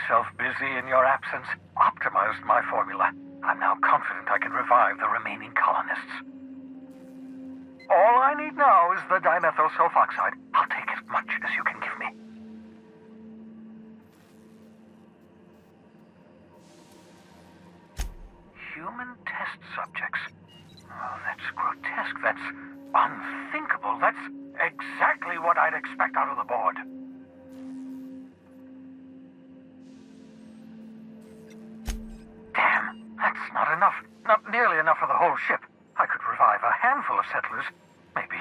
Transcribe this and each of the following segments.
myself busy in your absence, optimized my formula. I'm now confident I can revive the remaining colonists. All I need now is the dimethyl sulfoxide. I'll take as much as you can give me. Human test subjects. Oh, that's grotesque. That's unthinkable. That's exactly what I'd expect out of the board. Damn, that's not enough. Not nearly enough for the whole ship. I could revive a handful of settlers. Maybe,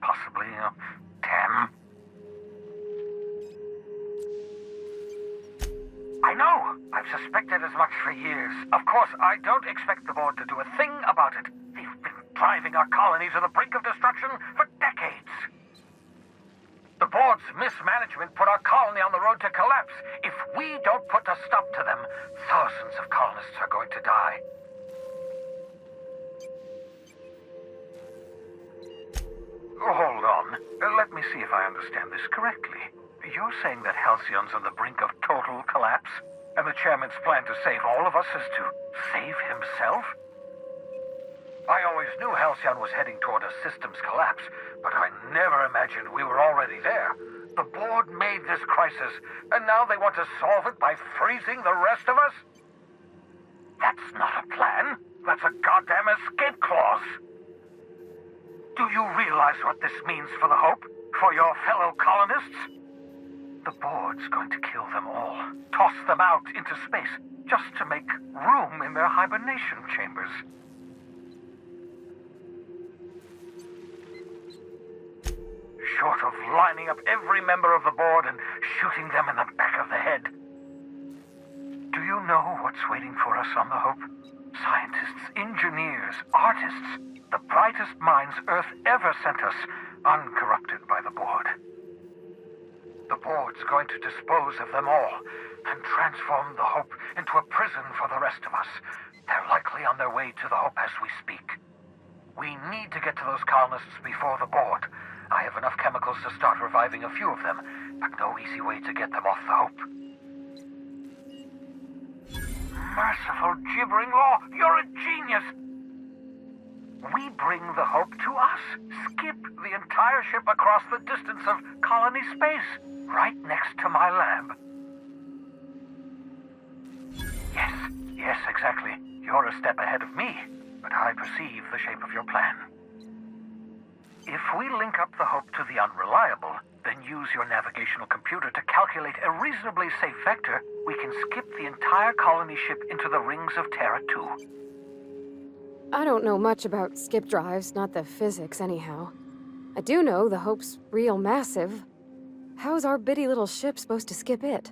possibly, damn. I know! I've suspected as much for years. Of course, I don't expect the board to do a thing about it. They've been driving our colony to the brink of destruction for decades. The board's mismanagement put our colony on the road to collapse. If we don't put a stop to them, thousands of colonists are going to die. Hold on. Let me see if I understand this correctly. You're saying that Halcyon's on the brink of total collapse, and the chairman's plan to save all of us is to save himself? I always knew Halcyon was heading toward a systems collapse, but I never imagined we were already there. The board made this crisis, and now they want to solve it by freezing the rest of us? That's not a plan. That's a goddamn escape clause. Do you realize what this means for the Hope? For your fellow colonists? The board's going to kill them all. Toss them out into space, just to make room in their hibernation chambers. Short of lining up every member of the board and shooting them in the back of the head. Do you know what's waiting for us on the Hope? Scientists, engineers, artists, the brightest minds Earth ever sent us, uncorrupted by the board. The board's going to dispose of them all and transform the Hope into a prison for the rest of us. They're likely on their way to the Hope as we speak. We need to get to those colonists before the board. I have enough chemicals to start reviving a few of them, but no easy way to get them off the Hope. Merciful gibbering law, you're a genius! We bring the Hope to us. Skip the entire ship across the distance of colony space, right next to my lab. Yes, exactly. You're a step ahead of me, but I perceive the shape of your plan. If we link up the Hope to the Unreliable, then use your navigational computer to calculate a reasonably safe vector, we can skip the entire colony ship into the rings of Terra 2. I don't know much about skip drives, not the physics anyhow. I do know the Hope's real massive. How's our bitty little ship supposed to skip it?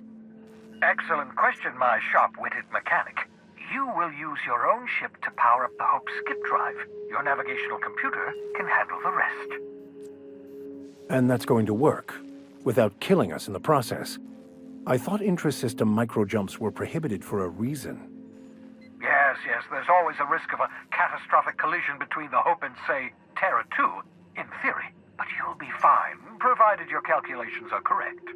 Excellent question, my sharp-witted mechanic. You will use your own ship to power up the Hope's skip drive. Your navigational computer can handle the rest. And that's going to work, without killing us in the process. I thought intra-system micro-jumps were prohibited for a reason. Yes, there's always a risk of a catastrophic collision between the Hope and, say, Terra 2, in theory. But you'll be fine, provided your calculations are correct.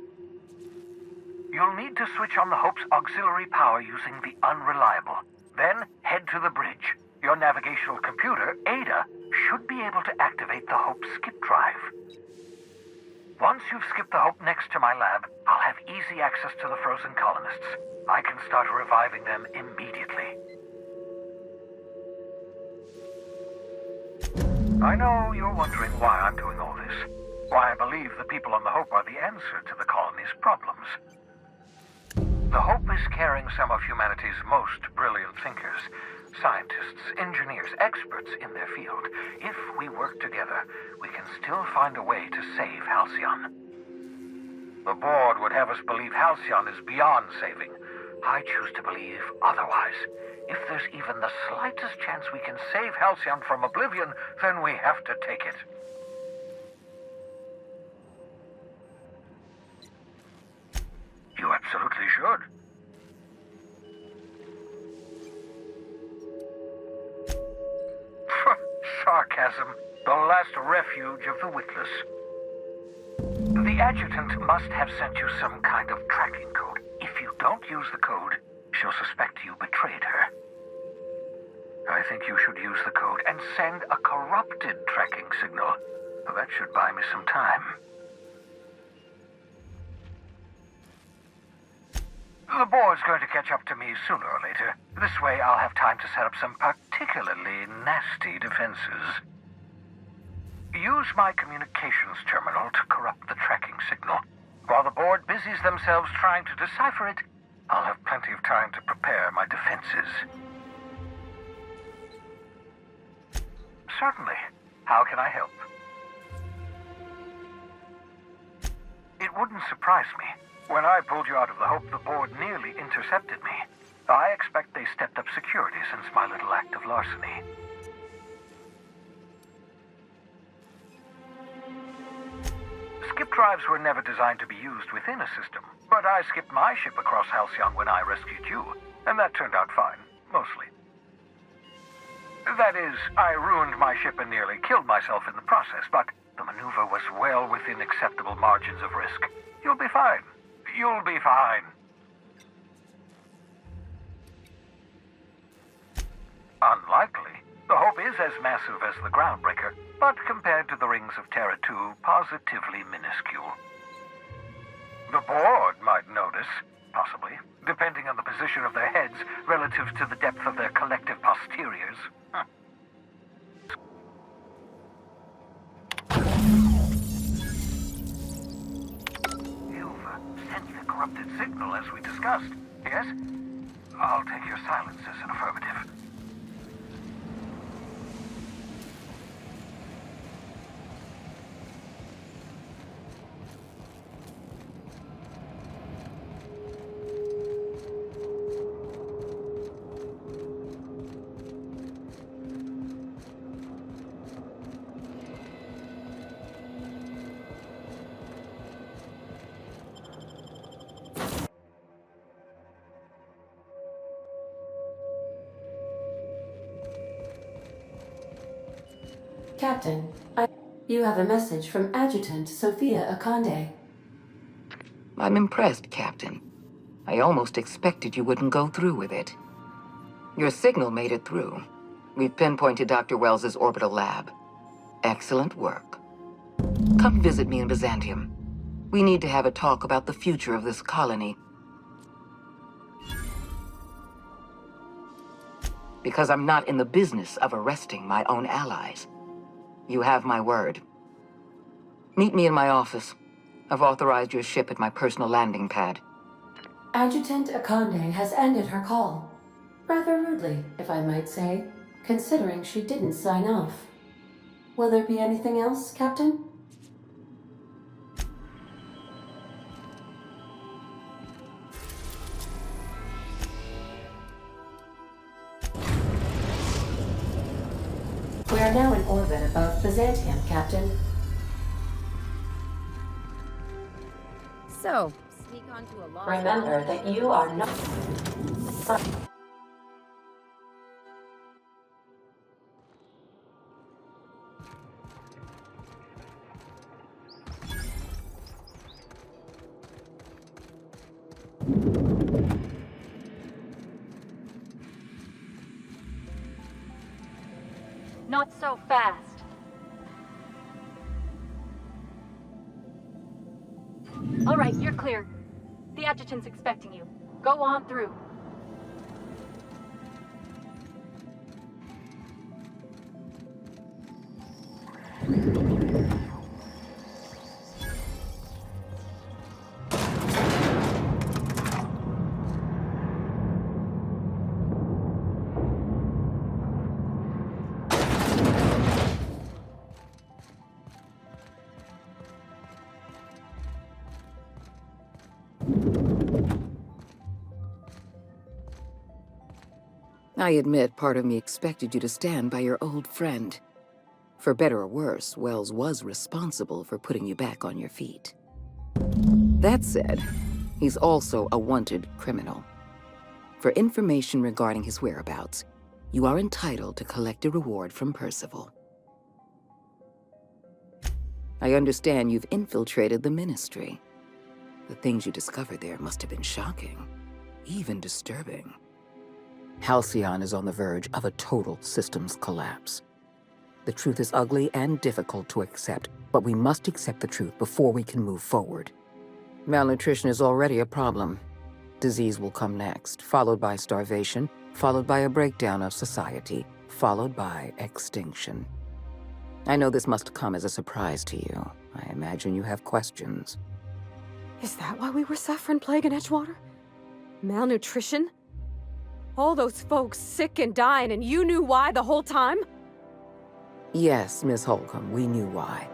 You'll need to switch on the Hope's auxiliary power using the Unreliable. Then head to the bridge. Your navigational computer, Ada, should be able to activate the Hope's skip drive. Once you've skipped the Hope next to my lab, I'll have easy access to the frozen colonists. I can start reviving them immediately. I know you're wondering why I'm doing all this. Why I believe the people on the Hope are the answer to the colony's problems. The Hope is carrying some of humanity's most brilliant thinkers, scientists, engineers, experts in their field. If we work together, we can still find a way to save Halcyon. The board would have us believe Halcyon is beyond saving. I choose to believe otherwise. If there's even the slightest chance we can save Halcyon from oblivion, then we have to take it. You absolutely should. Sarcasm, the last refuge of the witless. The adjutant must have sent you some kind of tracking code. If you don't use the code, she'll suspect you betrayed her. I think you should use the code and send a corrupted tracking signal. That should buy me some time. The board's going to catch up to me sooner or later. This way I'll have time to set up some particularly nasty defenses. Use my communications terminal to corrupt the tracking signal. While the board busies themselves trying to decipher it, I'll have plenty of time to prepare my defenses. Certainly. How can I help? It wouldn't surprise me. When I pulled you out of the Hope, the board nearly intercepted me. I expect they stepped up security since my little act of larceny. Skip drives were never designed to be used within a system, but I skipped my ship across Halcyon when I rescued you, and that turned out fine, mostly. That is, I ruined my ship and nearly killed myself in the process, but the maneuver was well within acceptable margins of risk. You'll be fine. You'll be fine. Unlikely. The Hope is as massive as the Groundbreaker, but compared to the rings of Terra 2, positively minuscule. The board might notice, possibly, depending on the position of their heads relative to the depth of their collective posteriors. You've sent the corrupted signal as we discussed, yes? I'll take your silence as an affirmative. Captain, you have a message from Adjutant Sophia Akande. I'm impressed, Captain. I almost expected you wouldn't go through with it. Your signal made it through. We've pinpointed Dr. Wells's orbital lab. Excellent work. Come visit me in Byzantium. We need to have a talk about the future of this colony. Because I'm not in the business of arresting my own allies. You have my word. Meet me in my office. I've authorized your ship at my personal landing pad. Adjutant Akande has ended her call. Rather rudely, if I might say, considering she didn't sign off. Will there be anything else, Captain? We are now in orbit above Byzantium, Captain. So, sneak onto a lost... Remember that you are not... Not so fast. All right, you're clear. The adjutant's expecting you. Go on through. I admit part of me expected you to stand by your old friend. For better or worse, Welles was responsible for putting you back on your feet. That said, he's also a wanted criminal. For information regarding his whereabouts, you are entitled to collect a reward from Percival. I understand you've infiltrated the Ministry. The things you discovered there must have been shocking. even disturbing. Halcyon is on the verge of a total systems collapse. The truth is ugly and difficult to accept, but we must accept the truth before we can move forward. Malnutrition is already a problem. Disease will come next, followed by starvation, followed by a breakdown of society, followed by extinction. I know this must come as a surprise to you. I imagine you have questions. Is that why we were suffering plague in Edgewater? Malnutrition? All those folks sick and dying, and you knew why the whole time? Yes, Miss Holcomb, we knew why.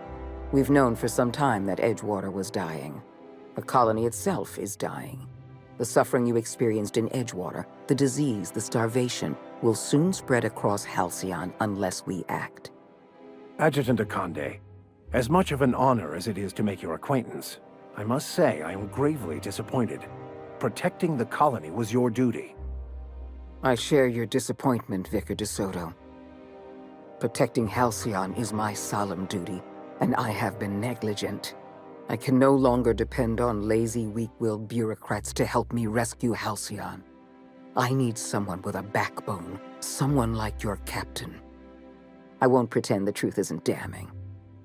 We've known for some time that Edgewater was dying. The colony itself is dying. The suffering you experienced in Edgewater, the disease, the starvation, will soon spread across Halcyon unless we act. Adjutant Akande, as much of an honor as it is to make your acquaintance, I must say I am gravely disappointed. Protecting the colony was your duty. I share your disappointment, Vicar DeSoto. Protecting Halcyon is my solemn duty, and I have been negligent. I can no longer depend on lazy, weak-willed bureaucrats to help me rescue Halcyon. I need someone with a backbone, someone like your captain. I won't pretend the truth isn't damning.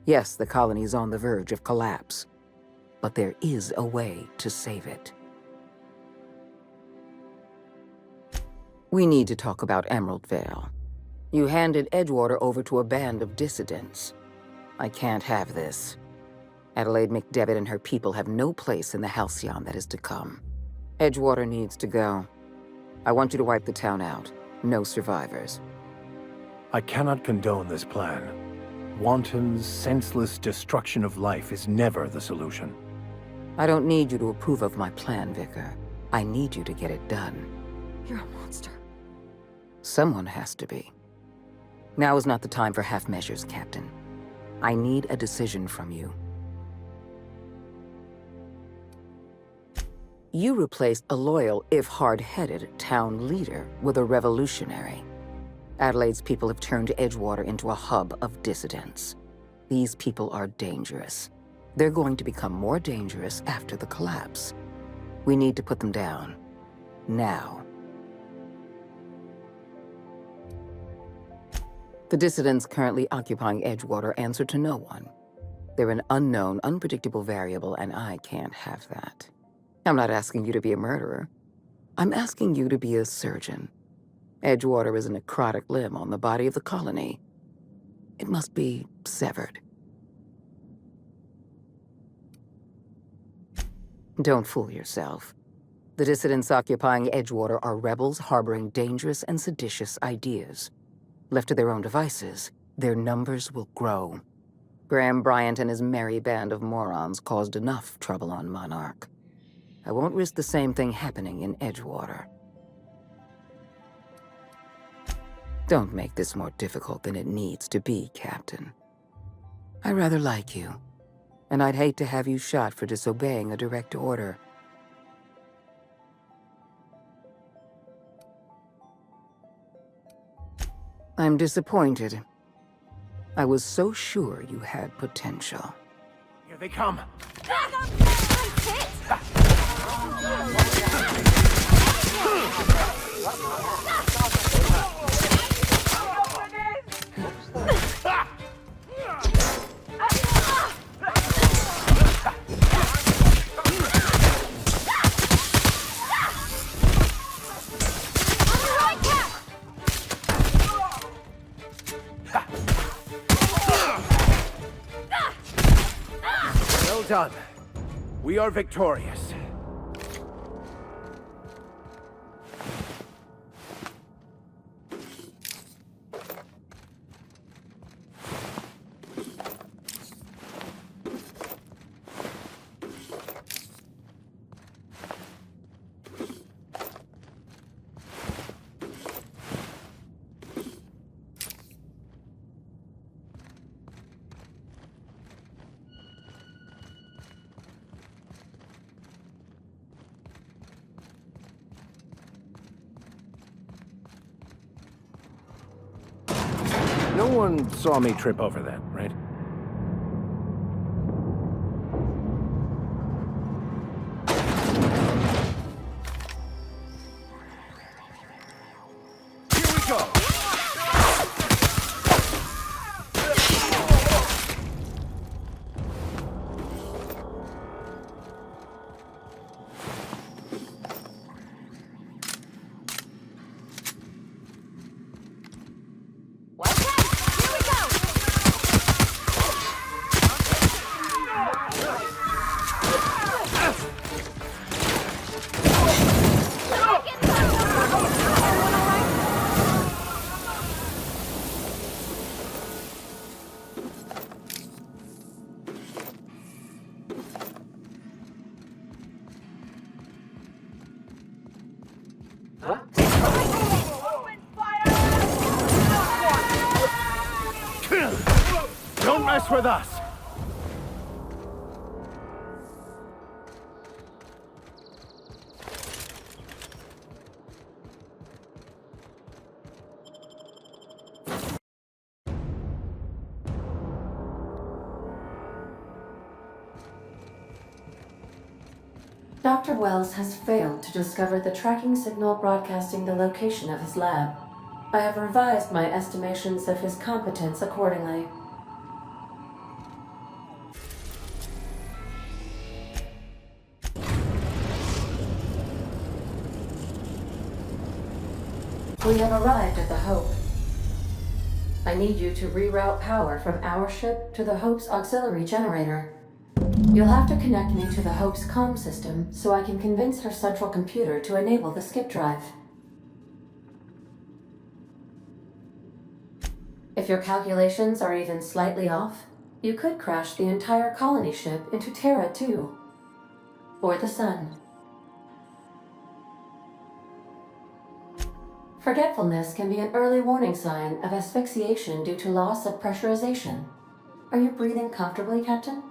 Yes, the colony is on the verge of collapse, but there is a way to save it. We need to talk about Emerald Vale. You handed Edgewater over to a band of dissidents. I can't have this. Adelaide McDevitt and her people have no place in the Halcyon that is to come. Edgewater needs to go. I want you to wipe the town out. No survivors. I cannot condone this plan. Wanton, senseless destruction of life is never the solution. I don't need you to approve of my plan, Vicar. I need you to get it done. You're a monster. Someone has to be. Now is not the time for half measures, Captain. I need a decision from you. You replaced a loyal, if hard-headed, town leader with a revolutionary. Adelaide's people have turned Edgewater into a hub of dissidents. These people are dangerous. They're going to become more dangerous after the collapse. We need to put them down. Now. The dissidents currently occupying Edgewater answer to no one. They're an unknown, unpredictable variable, and I can't have that. I'm not asking you to be a murderer. I'm asking you to be a surgeon. Edgewater is a necrotic limb on the body of the colony. It must be severed. Don't fool yourself. The dissidents occupying Edgewater are rebels harboring dangerous and seditious ideas. Left to their own devices, their numbers will grow. Graham Bryant and his merry band of morons caused enough trouble on Monarch. I won't risk the same thing happening in Edgewater. Don't make this more difficult than it needs to be, Captain. I rather like you, and I'd hate to have you shot for disobeying a direct order. I'm disappointed. I was so sure you had potential. Here they come! Well done. We are victorious. No one saw me trip over that, right? go! Don't mess with us! Dr. Welles has failed to discover the tracking signal broadcasting the location of his lab. I have revised my estimations of his competence accordingly. We have arrived at the Hope. I need you to reroute power from our ship to the Hope's auxiliary generator. You'll have to connect me to the Hope's comm system so I can convince her central computer to enable the skip drive. If your calculations are even slightly off, you could crash the entire colony ship into Terra too. Or the sun. Forgetfulness can be an early warning sign of asphyxiation due to loss of pressurization. Are you breathing comfortably, Captain?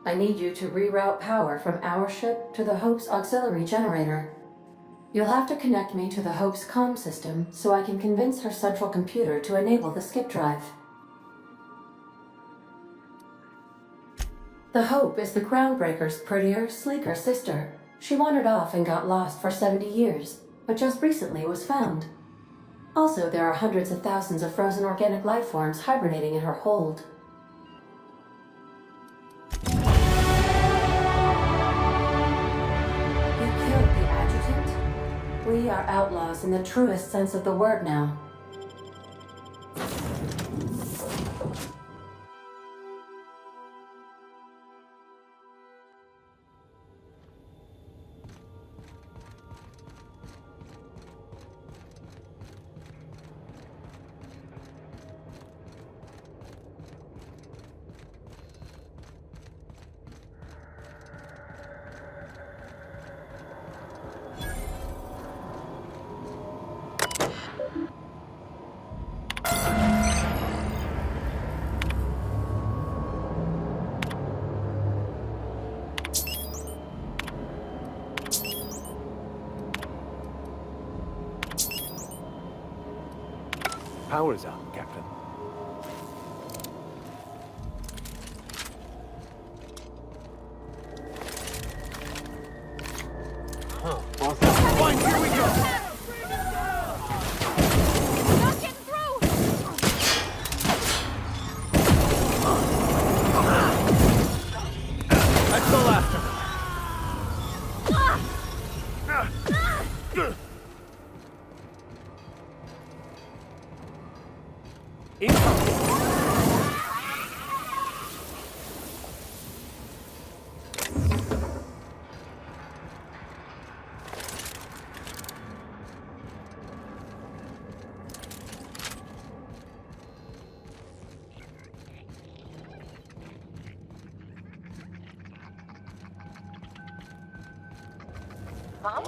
I need you to reroute power from our ship to the Hope's auxiliary generator. You'll have to connect me to the Hope's comm system so I can convince her central computer to enable the skip drive. The Hope is the Groundbreaker's prettier, sleeker sister. She wandered off and got lost for 70 years, but just recently was found. Also, there are hundreds of thousands of frozen organic life forms hibernating in her hold. We are outlaws in the truest sense of the word now. Power's up, Captain. Fine, here we go! Not getting through! That's the last of it. Mom?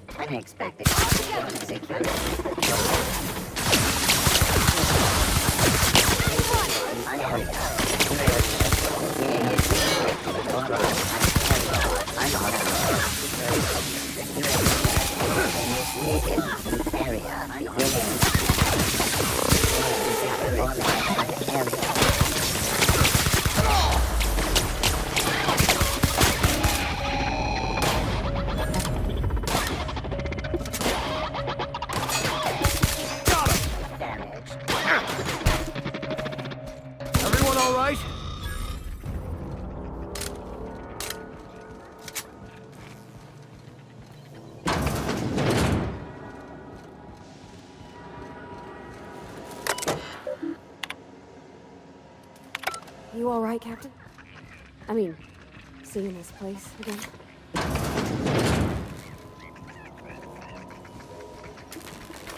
Coming! Unexpected security. Everyone all right? You all right, Captain? I mean, seeing this place again?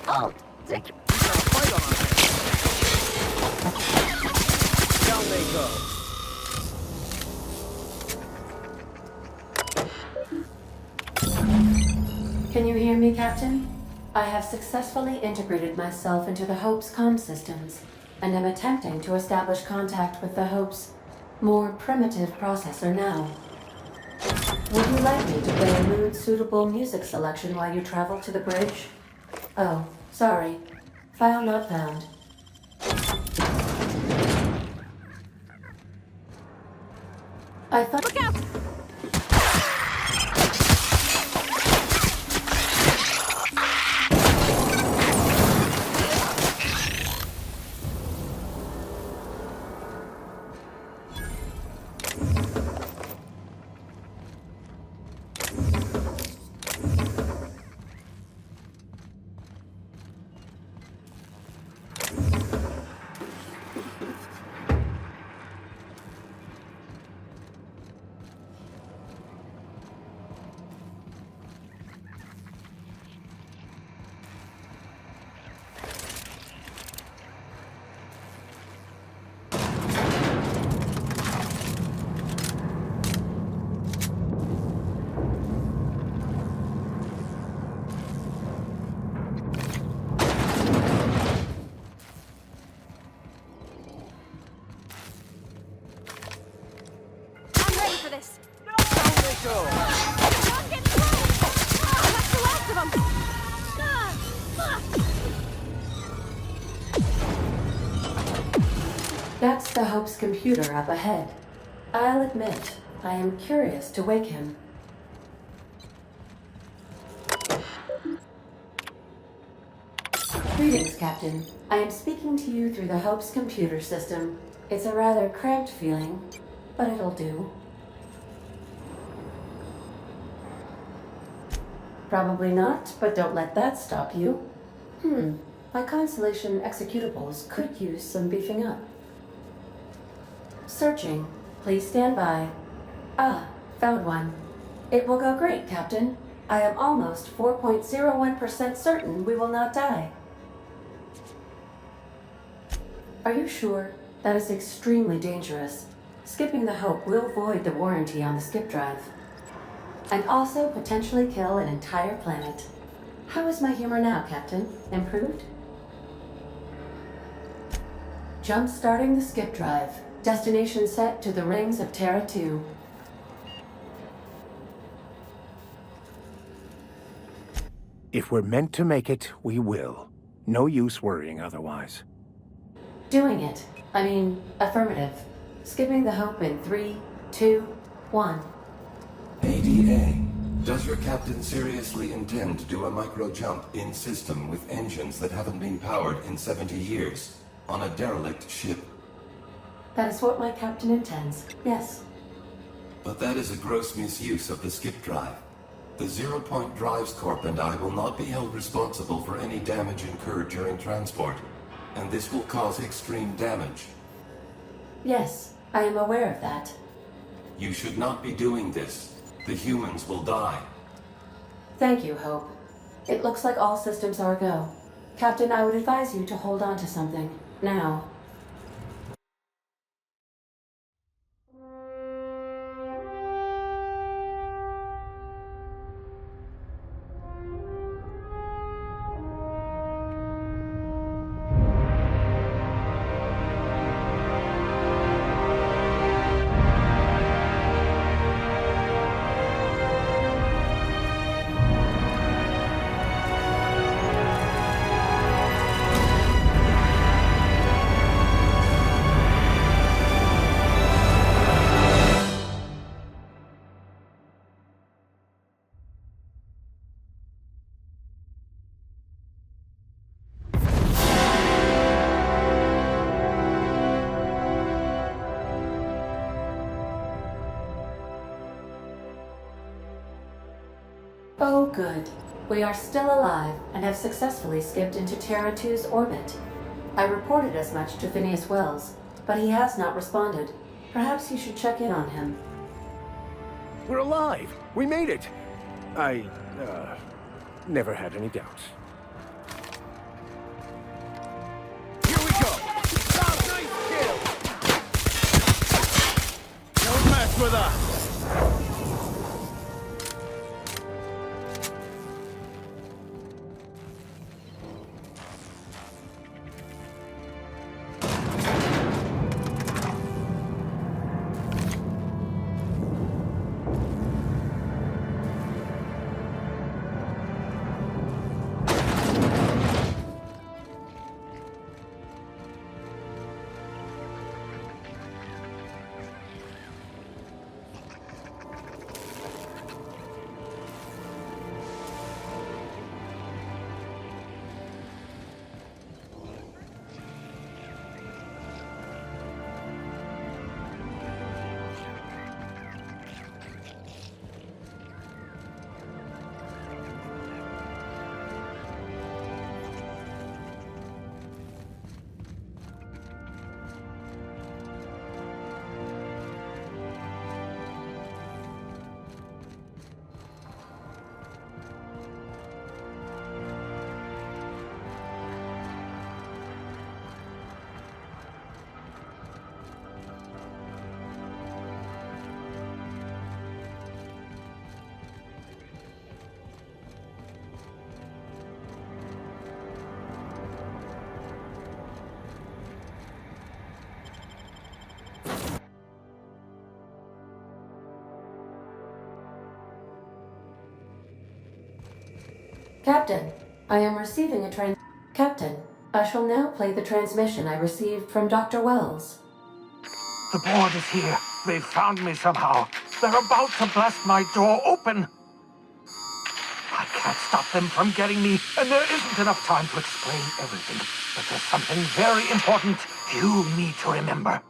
Oh, thank you. Fight on us. Down they go. Can you hear me, Captain? I have successfully integrated myself into the Hope's comm systems, and am attempting to establish contact with the Hope's more primitive processor now. Would you like me to play a mood-suitable music selection while you travel to the bridge? Oh, sorry. File not found. I thought... Look out! For this. Down they go. Don't get through! That's the last of them! That's the Hope's computer up ahead. I'll admit, I am curious to wake him. Greetings, Captain. I am speaking to you through the Hope's computer system. It's a rather cramped feeling, but it'll do. Probably not, but don't let that stop you. My Constellation executables could use some beefing up. Searching. Please stand by. Ah, found one. It will go great, Captain. I am almost 4.01% certain we will not die. Are you sure? That is extremely dangerous. Skipping the Hope will void the warranty on the skip drive. And also potentially kill an entire planet. How is my humor now, Captain? Improved? Jump-starting the skip drive. Destination set to the rings of Terra 2. If we're meant to make it, we will. No use worrying otherwise. Doing it. I mean, affirmative. Skipping the Hope in 3, 2, 1. ADA, does your captain seriously intend to do a micro-jump in system with engines that haven't been powered in 70 years on a derelict ship? That is what my captain intends, yes. But that is a gross misuse of the skip drive. The Zero Point Drives Corp and I will not be held responsible for any damage incurred during transport, and this will cause extreme damage. Yes, I am aware of that. You should not be doing this. The humans will die. Thank you, Hope. It looks like all systems are go. Captain, I would advise you to hold on to something. Now. good. We are still alive and have successfully skipped into Terra 2's orbit. I reported as much to Phineas Welles, but he has not responded. Perhaps you should check in on him. We're alive! We made it! I, never had any doubts. Here we go! Nice kill! Don't mess with us! Captain, I am receiving a Captain, I shall now play the transmission I received from Dr. Welles. The board is here. They've found me somehow. They're about to blast my door open. I can't stop them from getting me, and there isn't enough time to explain everything. But there's something very important you need to remember.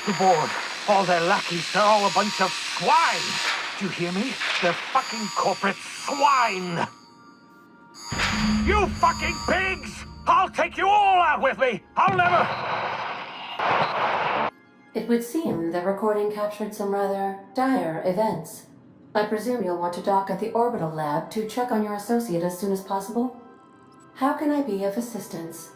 The board, all their lackeys, they're all a bunch of swine. Do you hear me? They're fucking corporate swine. You fucking pigs! I'll take you all out with me! I'll never... It would seem the recording captured some rather dire events. I presume you'll want to dock at the orbital lab to check on your associate as soon as possible? How can I be of assistance?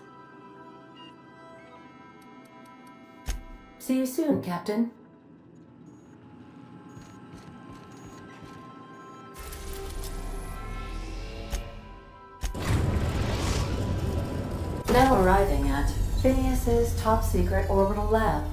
See you soon, Captain. Now arriving at Phineas's top-secret orbital lab.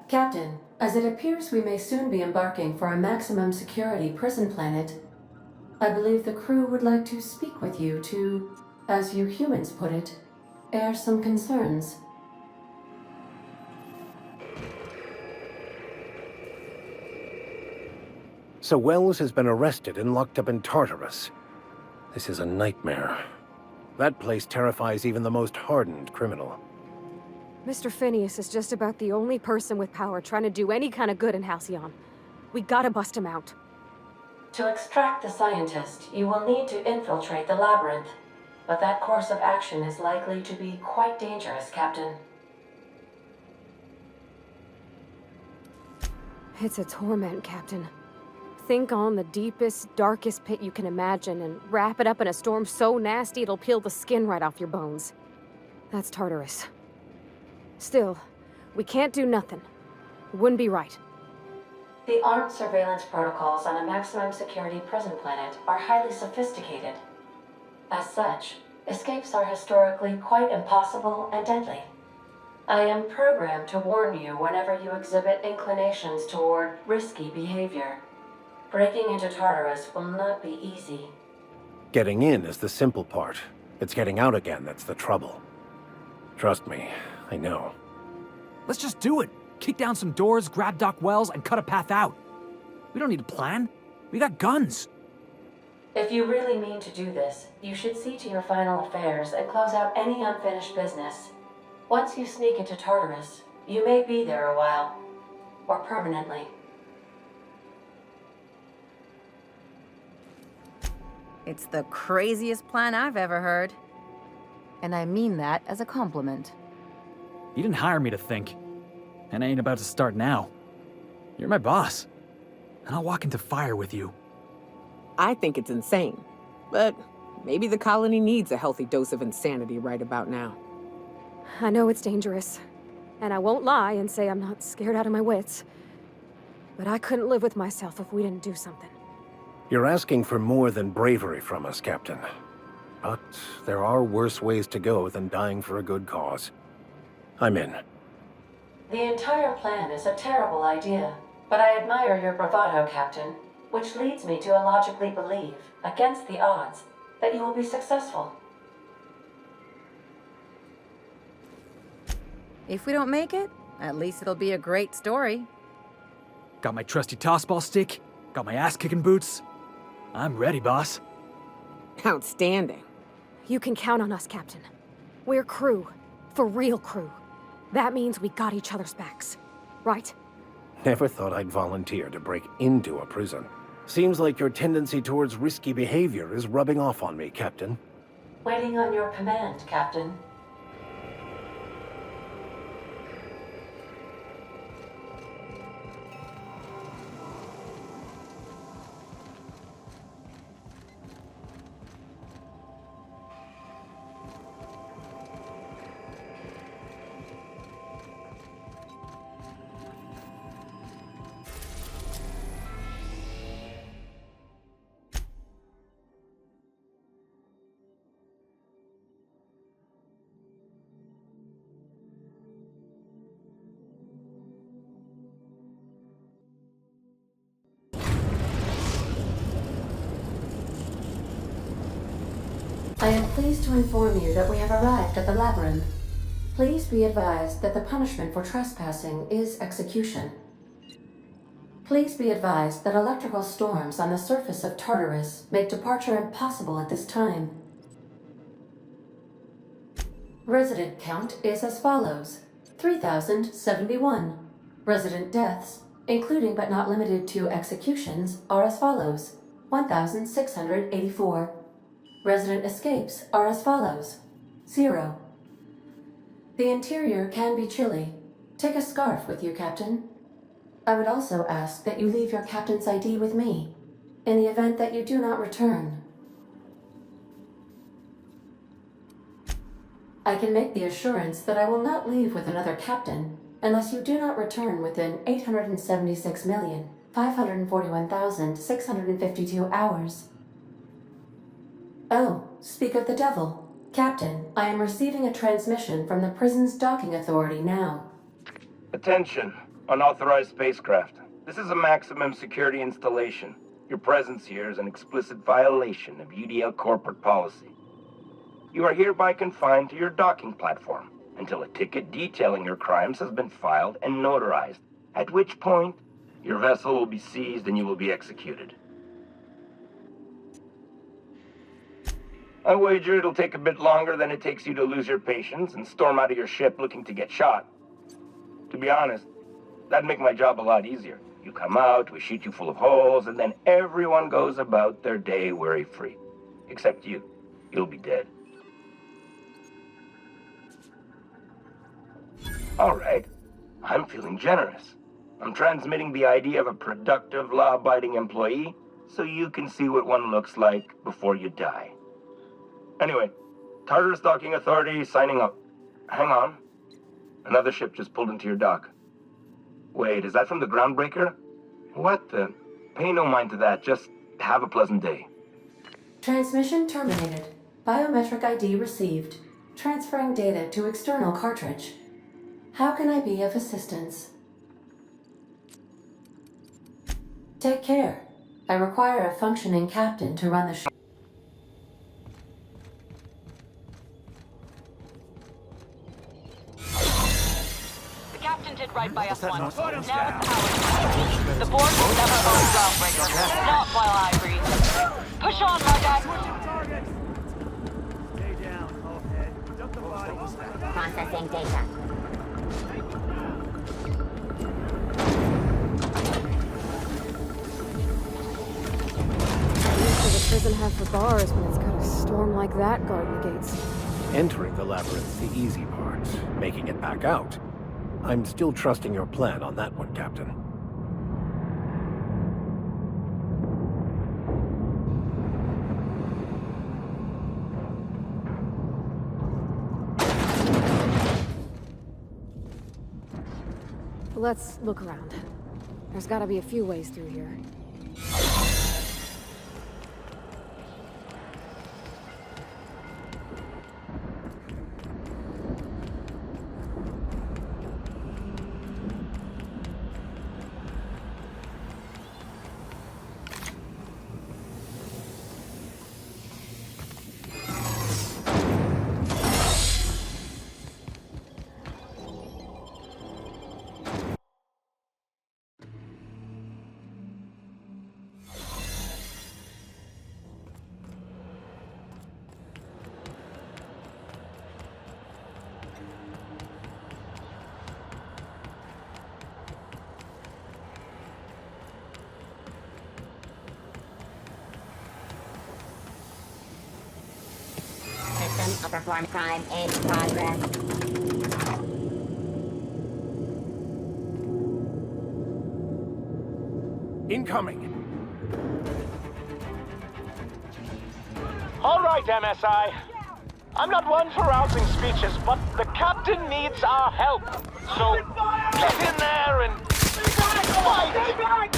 Captain, as it appears we may soon be embarking for a maximum security prison planet, I believe the crew would like to speak with you to, as you humans put it, air some concerns. So Welles has been arrested and locked up in Tartarus. This is a nightmare. That place terrifies even the most hardened criminal. Mr. Phineas is just about the only person with power trying to do any kind of good in Halcyon. We gotta bust him out. To extract the scientist, you will need to infiltrate the labyrinth. But that course of action is likely to be quite dangerous, Captain. It's a torment, Captain. Think on the deepest, darkest pit you can imagine and wrap it up in a storm so nasty it'll peel the skin right off your bones. That's Tartarus. Still, we can't do nothing. It wouldn't be right. The armed surveillance protocols on a maximum security prison planet are highly sophisticated. As such, escapes are historically quite impossible and deadly. I am programmed to warn you whenever you exhibit inclinations toward risky behavior. Breaking into Tartarus will not be easy. Getting in is the simple part. It's getting out again that's the trouble. Trust me, I know. Let's just do it. Kick down some doors, grab Doc Welles, and cut a path out. We don't need a plan. We got guns. If you really mean to do this, you should see to your final affairs and close out any unfinished business. Once you sneak into Tartarus, you may be there a while. Or permanently. It's the craziest plan I've ever heard. And I mean that as a compliment. You didn't hire me to think. And I ain't about to start now. You're my boss. And I'll walk into fire with you. I think it's insane. But maybe the colony needs a healthy dose of insanity right about now. I know it's dangerous. And I won't lie and say I'm not scared out of my wits. But I couldn't live with myself if we didn't do something. You're asking for more than bravery from us, Captain. But there are worse ways to go than dying for a good cause. I'm in. The entire plan is a terrible idea, but I admire your bravado, Captain, which leads me to illogically believe, against the odds, that you will be successful. If we don't make it, at least it'll be a great story. Got my trusty tossball stick, got my ass-kicking boots. I'm ready, boss. Outstanding. You can count on us, Captain. We're crew. For real crew. That means we got each other's backs. Right? Never thought I'd volunteer to break into a prison. Seems like your tendency towards risky behavior is rubbing off on me, Captain. Waiting on your command, Captain. I am pleased to inform you that we have arrived at the labyrinth. Please be advised that the punishment for trespassing is execution. Please be advised that electrical storms on the surface of Tartarus make departure impossible at this time. Resident count is as follows: 3,071. Resident deaths, including but not limited to executions, are as follows: 1,684. Resident escapes are as follows: 0. The interior can be chilly. Take a scarf with you, Captain. I would also ask that you leave your captain's ID with me, in the event that you do not return. I can make the assurance that I will not leave with another captain unless you do not return within 876,541,652 hours. Oh, speak of the devil. Captain, I am receiving a transmission from the prison's docking authority now. Attention. Unauthorized spacecraft. This is a maximum security installation. Your presence here is an explicit violation of UDL corporate policy. You are hereby confined to your docking platform until a ticket detailing your crimes has been filed and notarized, at which point your vessel will be seized and you will be executed. I wager it'll take a bit longer than it takes you to lose your patience and storm out of your ship looking to get shot. To be honest, that'd make my job a lot easier. You come out, we shoot you full of holes, and then everyone goes about their day worry-free. Except you. You'll be dead. Alright. I'm feeling generous. I'm transmitting the idea of a productive, law-abiding employee so you can see what one looks like before you die. Anyway, Tartarus Docking Authority signing up. Hang on. Another ship just pulled into your dock. Wait, is that from the groundbreaker? What the? Pay no mind to that, just have a pleasant day. Transmission terminated. Biometric ID received. Transferring data to external cartridge. How can I be of assistance? Take care. I require a functioning captain to run the ship. The captain did right by us once. Now it's ours. The board will never own groundbreaker. Not while I breathe. Push on, my guy. Processing data. What does the prison have for bars when it's got a storm like that guarding the gates? Entering the labyrinth's the easy part. Making it back out. I'm still trusting your plan on that one, Captain. Let's look around. There's gotta be a few ways through here. System will perform crime in progress. Incoming! All right, MSI. I'm not one for rousing speeches, but the captain needs our help. So get in there and fight!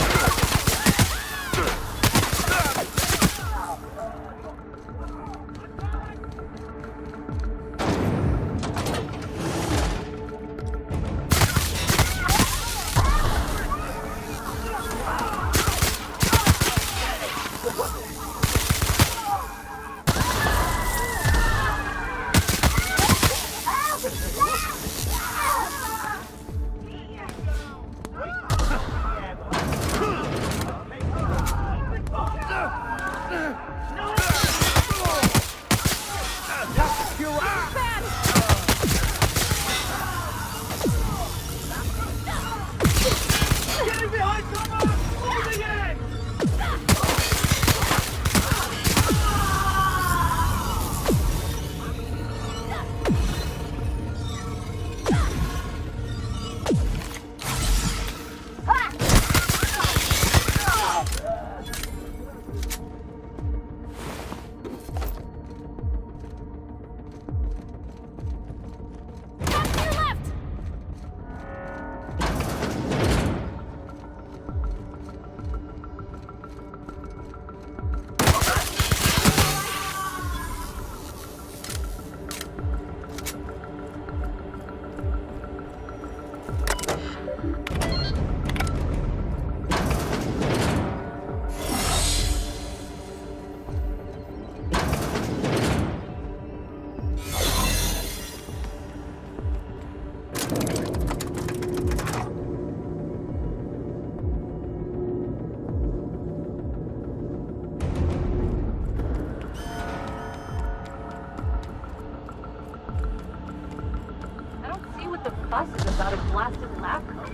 the fuss is about a blasted lab coat.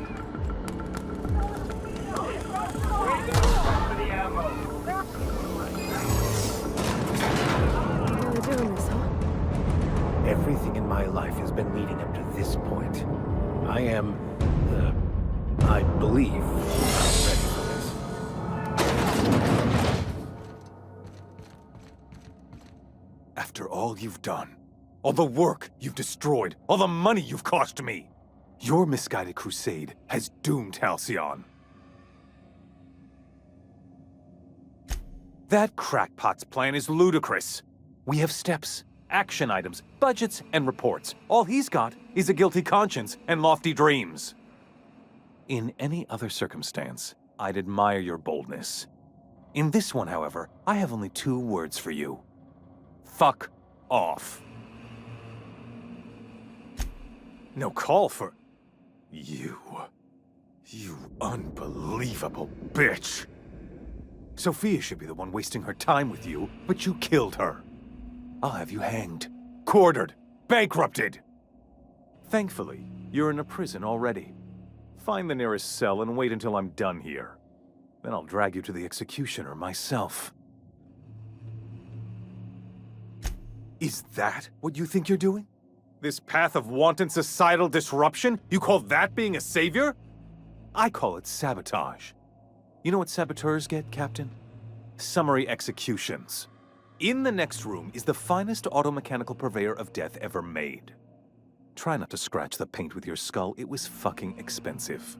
Really doing this, huh? Everything in my life has been leading up to this point. I believe I'm ready for this. After all you've done, all the work you've destroyed, all the money you've cost me, your misguided crusade has doomed Halcyon. That crackpot's plan is ludicrous. We have steps, action items, budgets, and reports. All he's got is a guilty conscience and lofty dreams. In any other circumstance, I'd admire your boldness. In this one, however, I have only 2 words for you. Fuck off. No call for... You unbelievable bitch. Sophia should be the one wasting her time with you, but you killed her. I'll have you hanged, quartered, bankrupted. Thankfully, you're in a prison already. Find the nearest cell and wait until I'm done here. Then I'll drag you to the executioner myself. Is that what you think you're doing? This path of wanton societal disruption? You call that being a savior? I call it sabotage. You know what saboteurs get, Captain? Summary executions. In the next room is the finest automechanical purveyor of death ever made. Try not to scratch the paint with your skull. It was fucking expensive.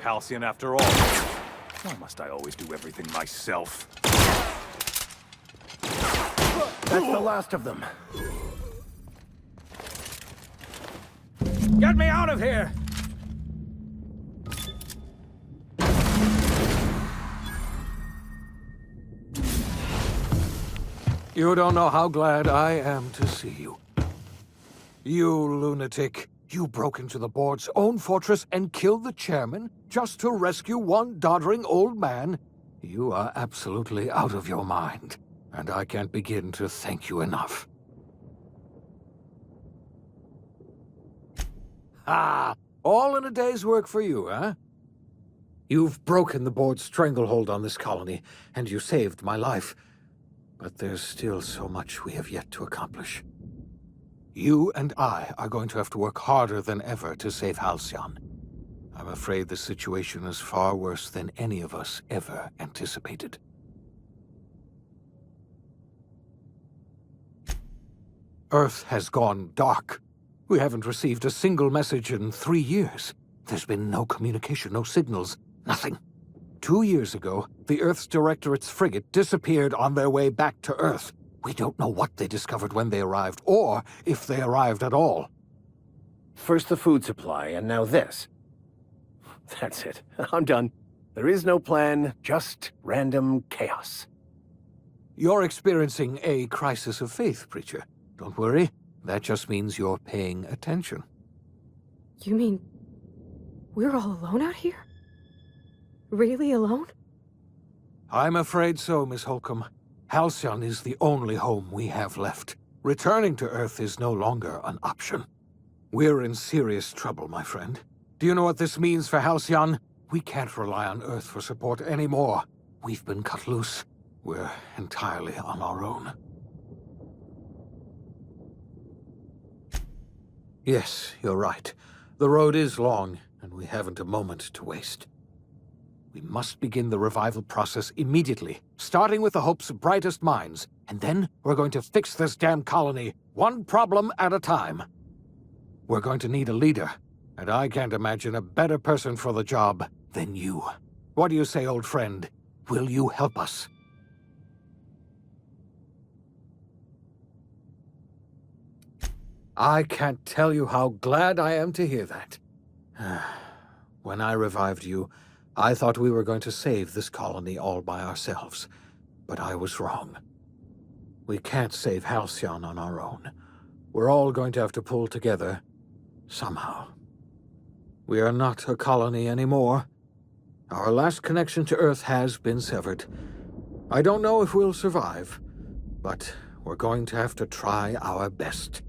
Halcyon after all. Why must I always do everything myself? That's the last of them. Get me out of here! You don't know how glad I am to see you. You lunatic. You broke into the board's own fortress and killed the chairman just to rescue one doddering old man? You are absolutely out of your mind, and I can't begin to thank you enough. Ah, all in a day's work for you, huh? You've broken the board's stranglehold on this colony, and you saved my life. But there's still so much we have yet to accomplish. You and I are going to have to work harder than ever to save Halcyon. I'm afraid the situation is far worse than any of us ever anticipated. Earth has gone dark. We haven't received a single message in 3 years. There's been no communication, no signals, nothing. 2 years ago, the Earth's Directorate's frigate disappeared on their way back to Earth. We don't know what they discovered when they arrived, or if they arrived at all. First the food supply, and now this. That's it. I'm done. There is no plan, just random chaos. You're experiencing a crisis of faith, Preacher. Don't worry. That just means you're paying attention. You mean we're all alone out here? Really alone? I'm afraid so, Miss Holcomb. Halcyon is the only home we have left. Returning to Earth is no longer an option. We're in serious trouble, my friend. Do you know what this means for Halcyon? We can't rely on Earth for support anymore. We've been cut loose. We're entirely on our own. Yes, you're right. The road is long, and we haven't a moment to waste. We must begin the revival process immediately, starting with the Hope's brightest minds, and then we're going to fix this damn colony, one problem at a time. We're going to need a leader, and I can't imagine a better person for the job than you. What do you say, old friend? Will you help us? I can't tell you how glad I am to hear that. When I revived you, I thought we were going to save this colony all by ourselves, but I was wrong. We can't save Halcyon on our own. We're all going to have to pull together, somehow. We are not a colony anymore. Our last connection to Earth has been severed. I don't know if we'll survive, but we're going to have to try our best.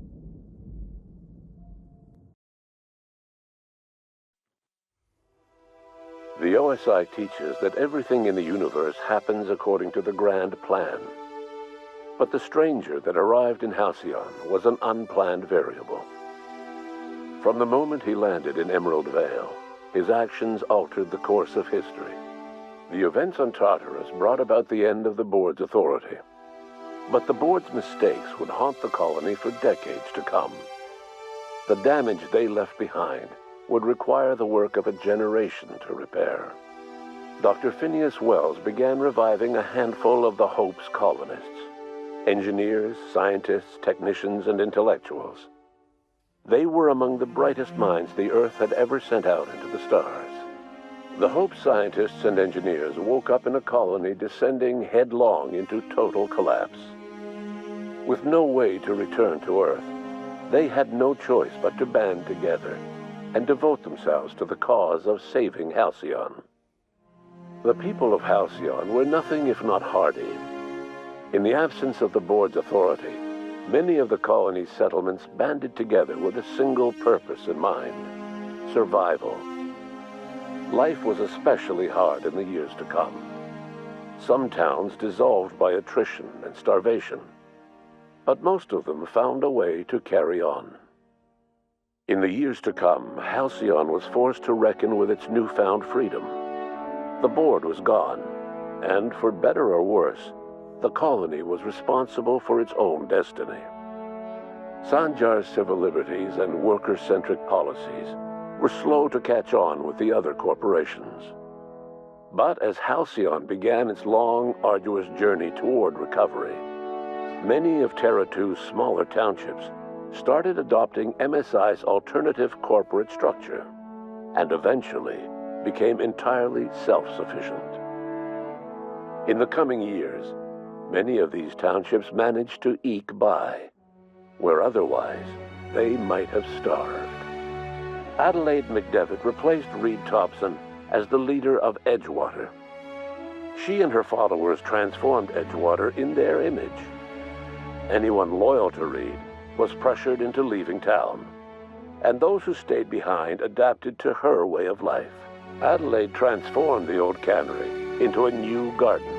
The OSI teaches that everything in the universe happens according to the grand plan. But the stranger that arrived in Halcyon was an unplanned variable. From the moment he landed in Emerald Vale, his actions altered the course of history. The events on Tartarus brought about the end of the board's authority. But the board's mistakes would haunt the colony for decades to come. The damage they left behind would require the work of a generation to repair. Dr. Phineas Welles began reviving a handful of the Hope's colonists. Engineers, scientists, technicians, and intellectuals. They were among the brightest minds the Earth had ever sent out into the stars. The Hope scientists and engineers woke up in a colony descending headlong into total collapse. With no way to return to Earth, they had no choice but to band together and devote themselves to the cause of saving Halcyon. The people of Halcyon were nothing if not hardy. In the absence of the board's authority, many of the colony's settlements banded together with a single purpose in mind: survival. Life was especially hard in the years to come. Some towns dissolved by attrition and starvation, but most of them found a way to carry on. In the years to come, Halcyon was forced to reckon with its newfound freedom. The board was gone, and for better or worse, the colony was responsible for its own destiny. Sanjar's civil liberties and worker-centric policies were slow to catch on with the other corporations. But as Halcyon began its long, arduous journey toward recovery, many of Terra 2's smaller townships started adopting MSI's alternative corporate structure, and eventually became entirely self-sufficient. In the coming years, many of these townships managed to eke by, where otherwise they might have starved. Adelaide McDevitt replaced Reed Tobson as the leader of Edgewater. She and her followers transformed Edgewater in their image. Anyone loyal to Reed was pressured into leaving town, and those who stayed behind adapted to her way of life. Adelaide transformed the old cannery into a new garden.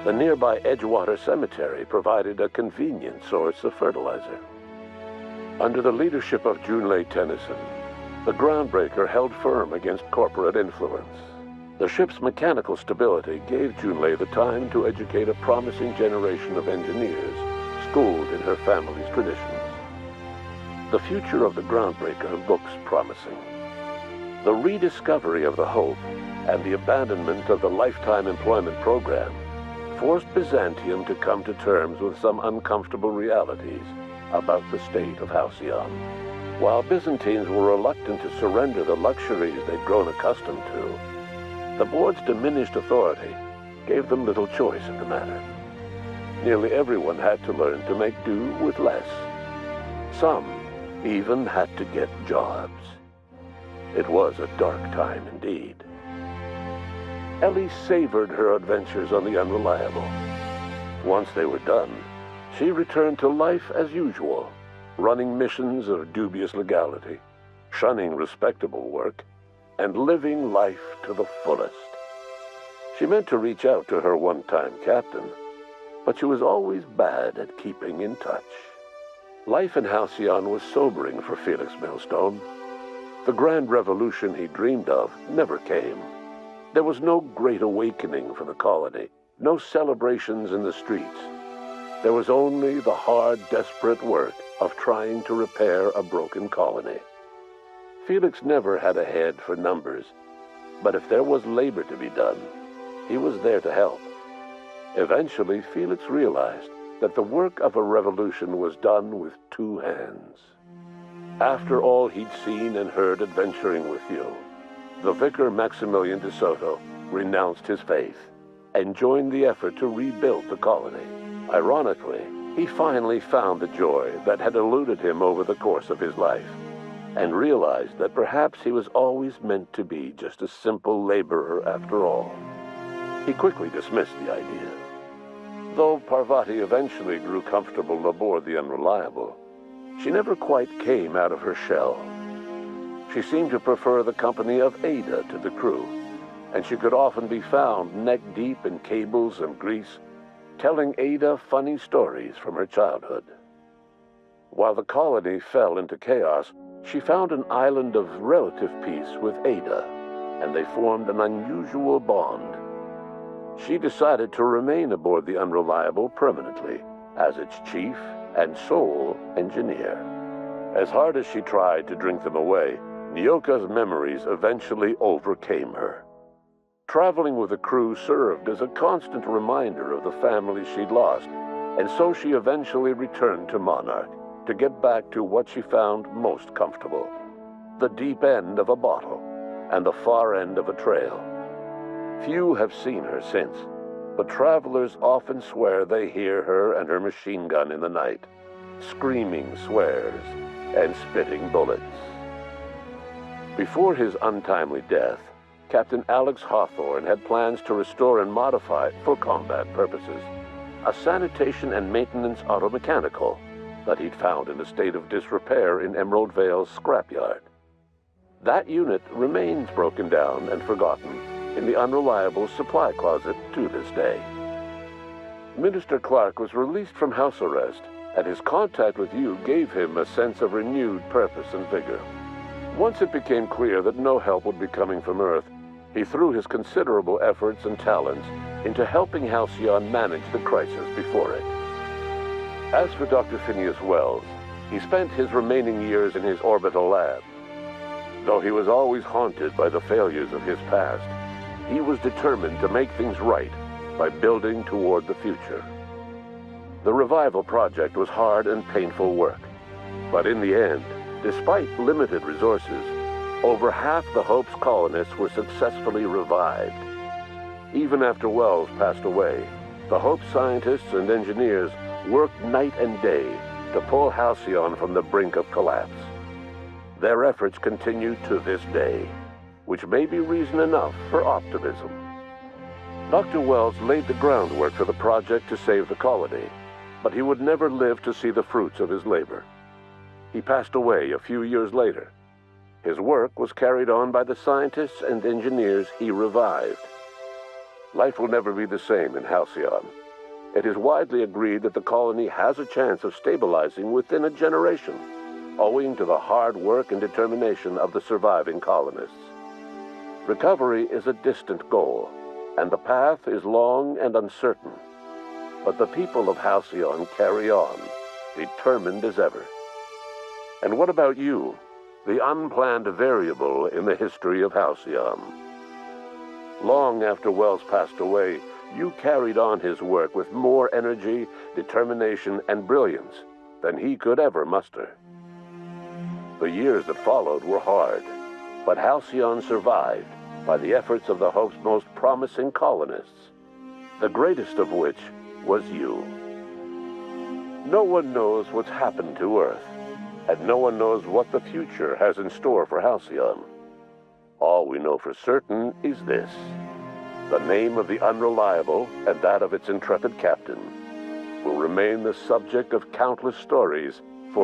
The nearby Edgewater Cemetery provided a convenient source of fertilizer. Under the leadership of Junlei Tennyson, the groundbreaker held firm against corporate influence. The ship's mechanical stability gave Junlei the time to educate a promising generation of engineers schooled in her family's traditions. The future of the groundbreaker looks promising. The rediscovery of the Hope and the abandonment of the lifetime employment program forced Byzantium to come to terms with some uncomfortable realities about the state of Halcyon. While Byzantines were reluctant to surrender the luxuries they'd grown accustomed to, the board's diminished authority gave them little choice in the matter. Nearly everyone had to learn to make do with less. Some even had to get jobs. It was a dark time indeed. Ellie savored her adventures on the Unreliable. Once they were done, she returned to life as usual, running missions of dubious legality, shunning respectable work, and living life to the fullest. She meant to reach out to her one-time captain, but she was always bad at keeping in touch. Life in Halcyon was sobering for Felix Millstone. The grand revolution he dreamed of never came. There was no great awakening for the colony, no celebrations in the streets. There was only the hard, desperate work of trying to repair a broken colony. Felix never had a head for numbers, but if there was labor to be done, he was there to help. Eventually, Felix realized that the work of a revolution was done with two hands. After all he'd seen and heard adventuring with you, the vicar Maximilian de Soto renounced his faith and joined the effort to rebuild the colony. Ironically, he finally found the joy that had eluded him over the course of his life, and realized that perhaps he was always meant to be just a simple laborer after all. He quickly dismissed the idea. Though Parvati eventually grew comfortable aboard the Unreliable, she never quite came out of her shell. She seemed to prefer the company of Ada to the crew, and she could often be found neck-deep in cables and grease, telling Ada funny stories from her childhood. While the colony fell into chaos, she found an island of relative peace with Ada, and they formed an unusual bond. She decided to remain aboard the Unreliable permanently as its chief and sole engineer. As hard as she tried to drink them away, Nyoka's memories eventually overcame her. Traveling with the crew served as a constant reminder of the family she'd lost, and so she eventually returned to Monarch to get back to what she found most comfortable: the deep end of a bottle and the far end of a trail. Few have seen her since, but travelers often swear they hear her and her machine gun in the night, screaming swears and spitting bullets. Before his untimely death, Captain Alex Hawthorne had plans to restore and modify, for combat purposes, a sanitation and maintenance automechanical that he'd found in a state of disrepair in Emerald Vale's scrapyard. That unit remains broken down and forgotten in the Unreliable supply closet to this day. Minister Clark was released from house arrest, and his contact with you gave him a sense of renewed purpose and vigor. Once it became clear that no help would be coming from Earth, he threw his considerable efforts and talents into helping Halcyon manage the crisis before it. As for Dr. Phineas Welles, he spent his remaining years in his orbital lab. Though he was always haunted by the failures of his past, he was determined to make things right by building toward the future. The revival project was hard and painful work, but in the end, despite limited resources, over half the Hope's colonists were successfully revived. Even after Welles passed away, the Hope scientists and engineers worked night and day to pull Halcyon from the brink of collapse. Their efforts continue to this day, which may be reason enough for optimism. Dr. Welles laid the groundwork for the project to save the colony, but he would never live to see the fruits of his labor. He passed away a few years later. His work was carried on by the scientists and engineers he revived. Life will never be the same in Halcyon. It is widely agreed that the colony has a chance of stabilizing within a generation, owing to the hard work and determination of the surviving colonists. Recovery is a distant goal, and the path is long and uncertain. But the people of Halcyon carry on, determined as ever. And what about you, the unplanned variable in the history of Halcyon? Long after Welles passed away, you carried on his work with more energy, determination, and brilliance than he could ever muster. The years that followed were hard, but Halcyon survived by the efforts of the Hope's most promising colonists, the greatest of which was you. No one knows what's happened to Earth, and no one knows what the future has in store for Halcyon. All we know for certain is this: the name of the Unreliable and that of its intrepid captain will remain the subject of countless stories